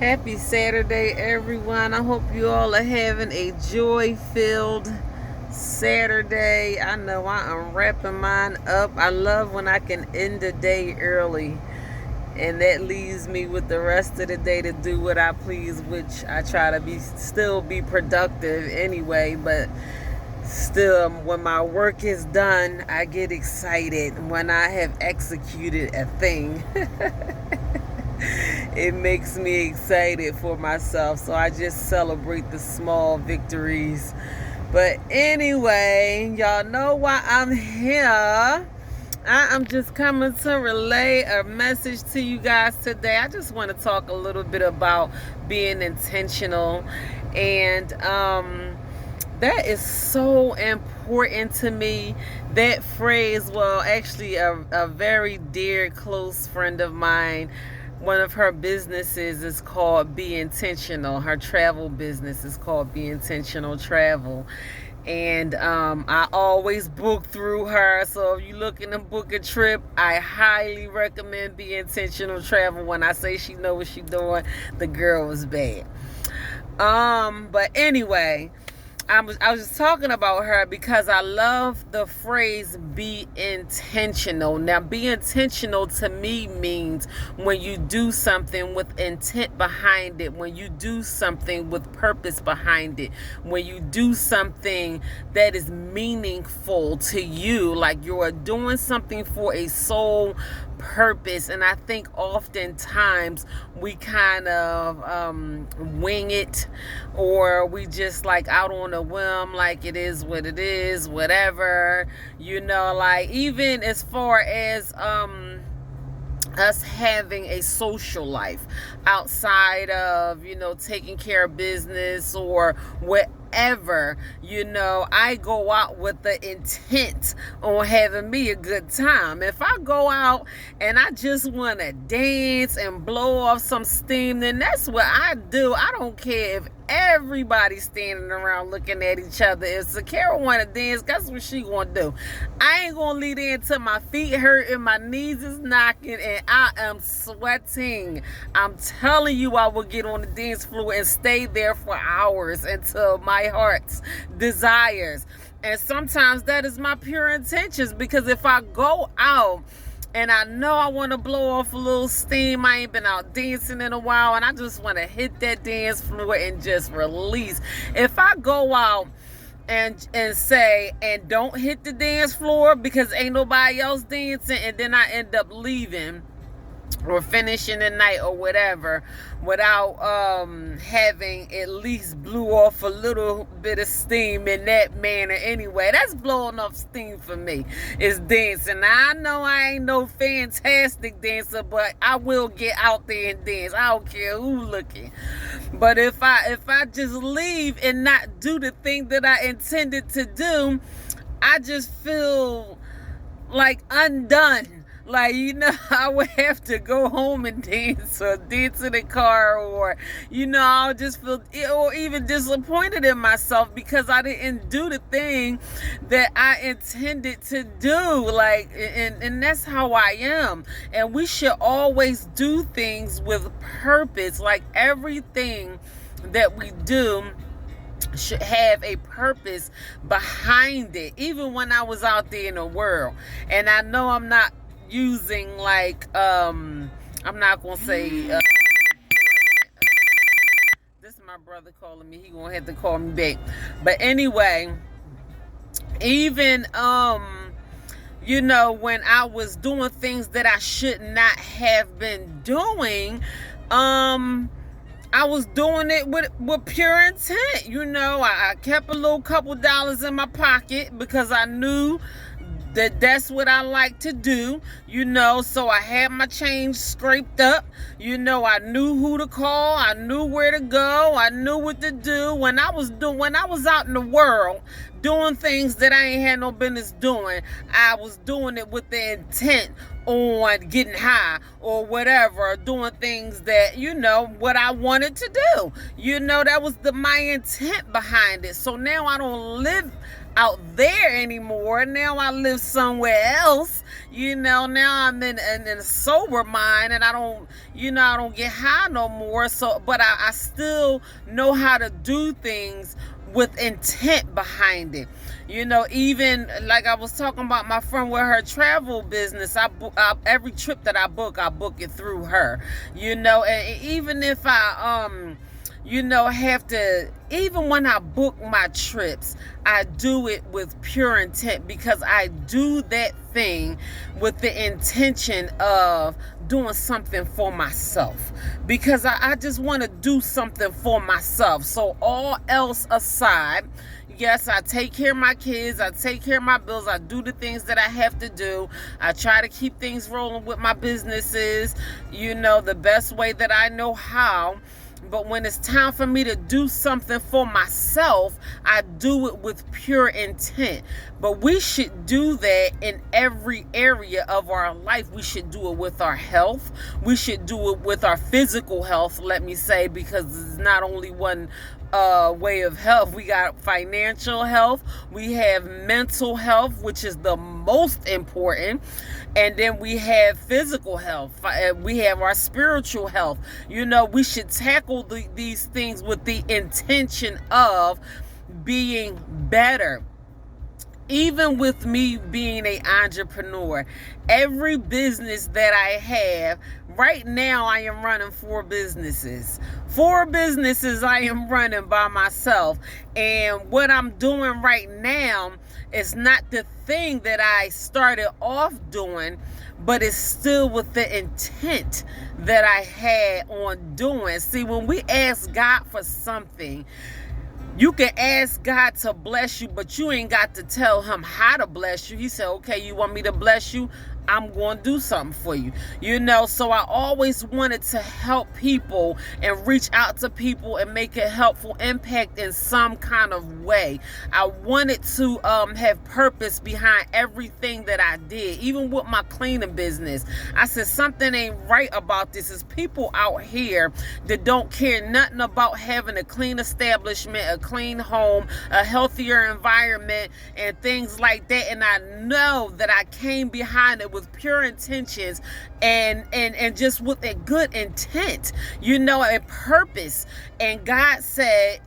Happy Saturday, everyone. I hope you all are having a joy-filled Saturday. I know I am wrapping mine up. I love when I can end the day early, and that leaves me with the rest of the day to do what I please, which I try to still be productive anyway, but still, when my work is done, I get excited when I have executed a thing. It makes me excited for myself, so I just celebrate the small victories. But anyway, y'all know why I'm here. I am just coming to relay a message to you guys today. I just want to talk a little bit about being intentional, and that is so important to me. That phrase, well, actually, a very dear, close friend of mine, one of her businesses is called Be Intentional. Her travel business is called Be Intentional Travel. And I always book through her. So if you're looking to book a trip, I highly recommend Be Intentional Travel. When I say she know what she's doing, the girl is bad. But anyway, I was just talking about her because I love the phrase be intentional. Now, be intentional to me means when you do something with intent behind it, when you do something with purpose behind it, when you do something that is meaningful to you, like you're doing something for a sole purpose. And I think oftentimes we kind of wing it, or we just like out on a whim, like it is what it is, whatever, like even as far as us having a social life outside of taking care of business or whatever. I go out with the intent on having me a good time. If I go out and I just want to dance and blow off some steam, then that's what I do. I don't care if everybody's standing around looking at each other. If Sakara want to dance, that's what she gonna do. I ain't gonna leave there until my feet hurt and my knees is knocking and I am sweating. I'm telling you, I will get on the dance floor and stay there for hours until my heart's desires. And sometimes that is my pure intentions, because if I go out and I know I want to blow off a little steam, I ain't been out dancing in a while, and I just want to hit that dance floor and just release. If I go out and say, and don't hit the dance floor because ain't nobody else dancing, and then I end up leaving or finishing the night or whatever without having at least blew off a little bit of steam in that manner anyway. That's blowing off steam for me, is dancing. Now, I know I ain't no fantastic dancer, but I will get out there and dance. I don't care who looking. But if I just leave and not do the thing that I intended to do, I just feel like undone. Like, I would have to go home and dance or dance in the car, or, I'll just feel, or even disappointed in myself because I didn't do the thing that I intended to do. Like, and that's how I am. And we should always do things with purpose. Like, everything that we do should have a purpose behind it. Even when I was out there in the world, and I know I'm not using like I'm not gonna say this is my brother calling me. He gonna have to call me back. But anyway, even when I was doing things that I should not have been doing, I was doing it with pure intent. I kept a little couple dollars in my pocket because I knew that's what I like to do, so I had my change scraped up. I knew who to call, I knew where to go, I knew what to do. When I was out in the world doing things that I ain't had no business doing, I was doing it with the intent on getting high or whatever, doing things that, what I wanted to do. That was my intent behind it. So now I don't live out there anymore. Now I live somewhere else, Now I'm in a sober mind, and I don't get high no more. So, but I still know how to do things with intent behind it. Even like I was talking about my friend with her travel business, every trip that I book it through her. And even if I have to, even when I book my trips, I do it with pure intent, because I do that thing with the intention of doing something for myself, because I just want to do something for myself. So all else aside, yes, I take care of my kids, I take care of my bills, I do the things that I have to do. I try to keep things rolling with my businesses, the best way that I know how. But when it's time for me to do something for myself, I do it with pure intent. But we should do that in every area of our life. We should do it with our health. We should do it with our physical health, let me say, because it's not only one way of health. We got financial health, we have mental health, which is the most important, and then we have physical health, we have our spiritual health. We should tackle these things with the intention of being better. Even with me being an entrepreneur, every business that I have, right now I am running 4 businesses. 4 businesses I am running by myself. And what I'm doing right now is not the thing that I started off doing, but it's still with the intent that I had on doing. See, when we ask God for something, you can ask God to bless you, but you ain't got to tell him how to bless you. He said, okay, you want me to bless you? I'm going to do something for you. So I always wanted to help people and reach out to people and make a helpful impact in some kind of way. I wanted to have purpose behind everything that I did, even with my cleaning business. I said, something ain't right about this. Is people out here that don't care nothing about having a clean establishment, a clean home, a healthier environment, and things like that. And I know that I came behind it with pure intentions and just with a good intent, and purpose. And God said,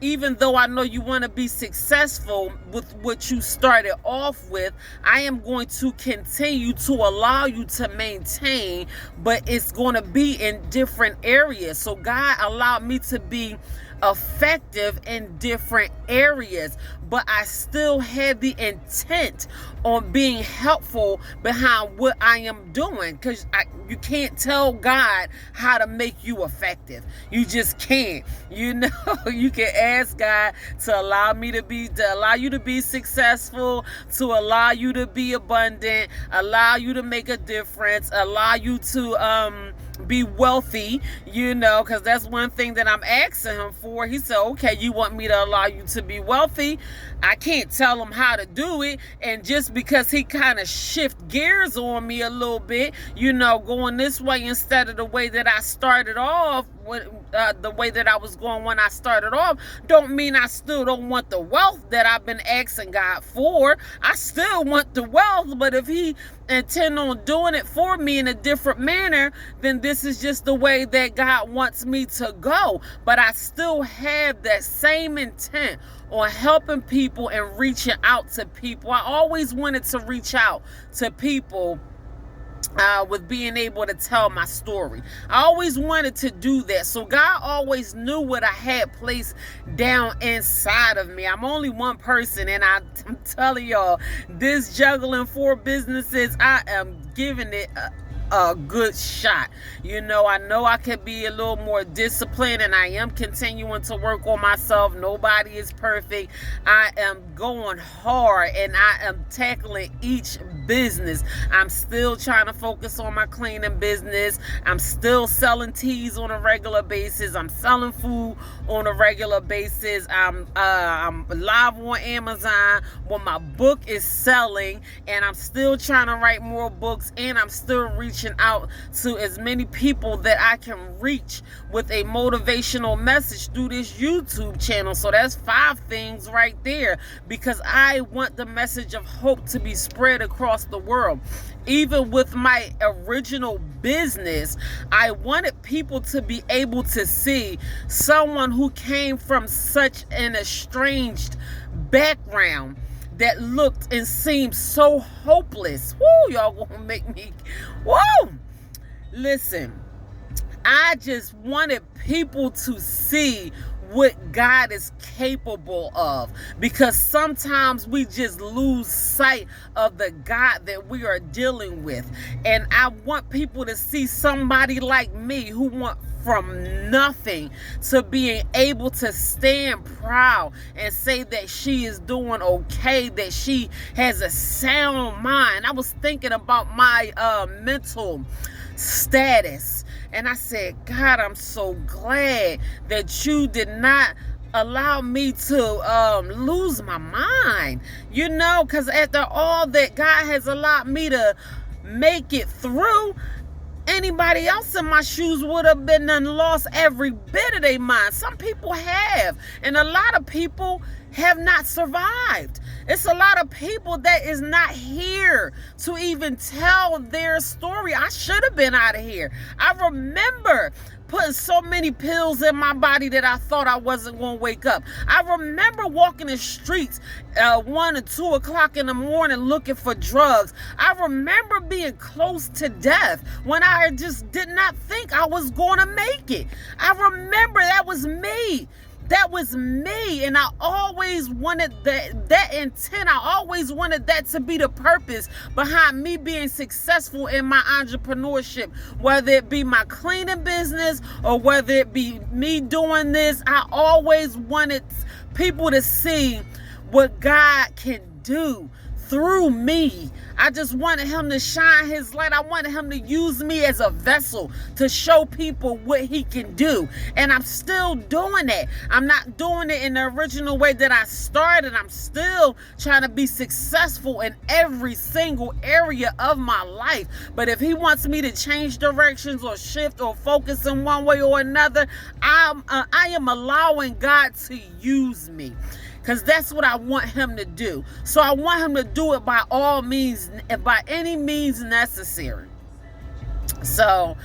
even though I know you want to be successful with what you started off with, I am going to continue to allow you to maintain, but it's going to be in different areas. So God allowed me to be effective in different areas, but I still had the intent on being helpful behind what I am doing, because you can't tell God how to make you effective. You just can't. You can ask God to allow you to be successful, to allow you to be abundant, allow you to make a difference, allow you to be wealthy, because that's one thing that I'm asking him for. He said, okay, you want me to allow you to be wealthy? I can't tell him how to do it. And just because he kind of shift gears on me a little bit, going this way instead of the way that I started off, the way that I was going when I started off, don't mean I still don't want the wealth that I've been asking God for. I still want the wealth, but if he intend on doing it for me in a different manner, then this is just the way that God wants me to go. But I still have that same intent on helping people and reaching out to people. I always wanted to reach out to people with being able to tell my story. I always wanted to do that. So God always knew what I had placed down inside of me. I'm only one person, and I'm telling y'all, this juggling 4 businesses, I am giving it a good shot. I know I could be a little more disciplined, and I am continuing to work on myself. Nobody is perfect. I am going hard, and I am tackling each business. I'm still trying to focus on my cleaning business. I'm still selling teas on a regular basis. I'm selling food on a regular basis. I'm live on Amazon when my book is selling, and I'm still trying to write more books, and I'm still reaching out to as many people that I can reach with a motivational message through this YouTube channel. So that's 5 things right there, because I want the message of hope to be spread across across the world. Even with my original business, I wanted people to be able to see someone who came from such an estranged background that looked and seemed so hopeless. Woo, y'all gonna make me, woo! Listen, I just wanted people to see what God is capable of, because sometimes we just lose sight of the God that we are dealing with. And I want people to see somebody like me who went from nothing to being able to stand proud and say that she is doing okay, that she has a sound mind. I was thinking about my mental status, and I said, God, I'm so glad that you did not allow me to lose my mind, because after all that God has allowed me to make it through, anybody else in my shoes would have been and lost every bit of their mind. Some people have, and a lot of people have not survived. It's a lot of people that is not here to even tell their story. I should have been out of here. I remember putting so many pills in my body that I thought I wasn't going to wake up. I remember walking the streets 1 or 2 o'clock in the morning looking for drugs. I remember being close to death when I just did not think I was going to make it. I remember that was me. That was me, and I always wanted that intent. I always wanted that to be the purpose behind me being successful in my entrepreneurship, whether it be my cleaning business or whether it be me doing this. I always wanted people to see what God can do through me. I just wanted him to shine his light. I wanted him to use me as a vessel to show people what he can do. And I'm still doing that. I'm not doing it in the original way that I started. I'm still trying to be successful in every single area of my life. But if he wants me to change directions or shift or focus in one way or another, I am allowing God to use me, because that's what I want him to do. So I want him to do it by all means, by any means necessary. So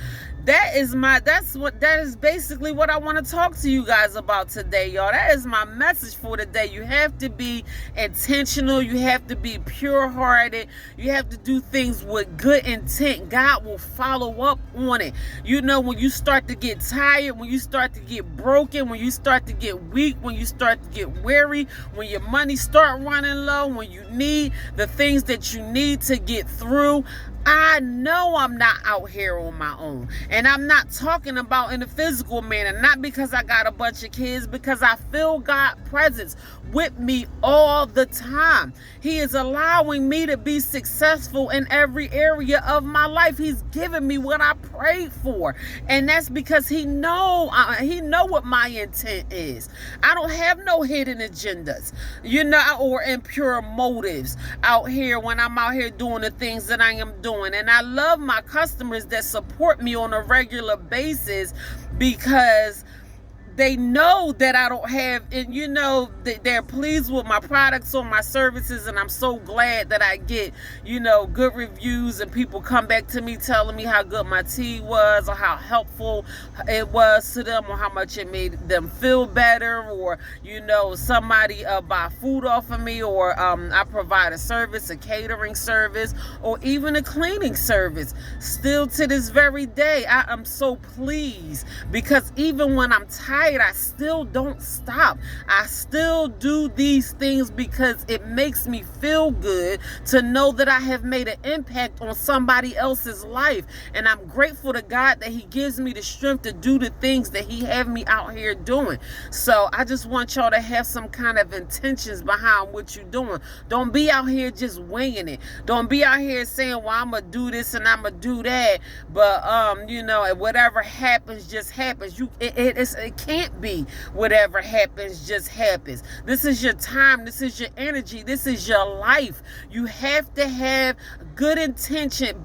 that is basically what I want to talk to you guys about today, y'all. That is my message for today. You have to be intentional. You have to be pure-hearted. You have to do things with good intent. God will follow up on it. When you start to get tired, when you start to get broken, when you start to get weak, when you start to get weary, when your money start running low, when you need the things that you need to get through, I know I'm not out here on my own. And I'm not talking about in the physical manner, not because I got a bunch of kids, because I feel God's presence with me all the time. He is allowing me to be successful in every area of my life. He's giving me what I prayed for. And that's because he know what my intent is. I don't have no hidden agendas, or impure motives out here when I'm out here doing the things that I am doing. And I love my customers that support me on a regular basis, because they know that I don't have, and they're pleased with my products or my services, and I'm so glad that I get, good reviews, and people come back to me telling me how good my tea was, or how helpful it was to them, or how much it made them feel better, or, somebody buy food off of me, or I provide a service, a catering service, or even a cleaning service. Still to this very day, I am so pleased, because even when I'm tired, I still don't stop. I still do these things because it makes me feel good to know that I have made an impact on somebody else's life. And I'm grateful to God that he gives me the strength to do the things that he have me out here doing. So I just want y'all to have some kind of intentions behind what you're doing. Don't be out here just winging it. Don't be out here saying, well, I'm going to do this and I'm going to do that. But, whatever happens, just happens. It can't be whatever happens just happens. This is your time. This is your energy. This is your life. You have to have good intentions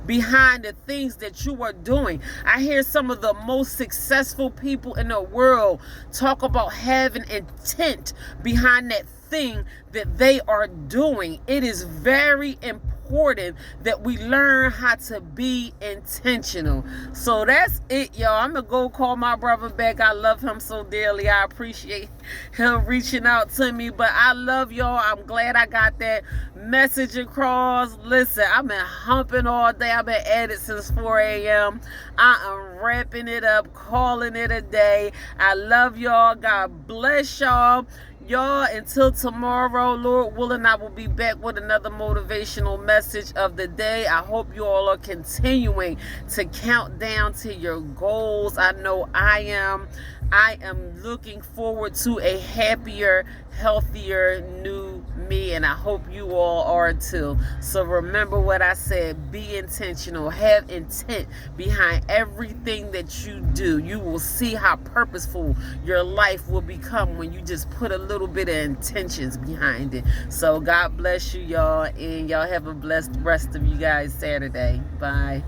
behind the things that you are doing. I hear some of the most successful people in the world talk about having intent behind that thing that they are doing. It is very important that we learn how to be intentional. So that's it, y'all. I'm gonna go call my brother back. I love him so dearly. I appreciate him reaching out to me, but I love y'all. I'm glad I got that message across. Listen, I've been humping all day. I've been at it since 4 a.m. I am wrapping it up, calling it a day. I love y'all. God bless y'all. Y'all, until tomorrow, Lord willing, I will be back with another motivational message of the day. I hope you all are continuing to count down to your goals. I know I am. I am looking forward to a happier, healthier new me, and I hope you all are too. So remember what I said. Be intentional. Have intent behind everything that you do. You will see how purposeful your life will become when you just put a little bit of intentions behind it. So God bless you, y'all, and y'all have a blessed rest of you guys Saturday. Bye.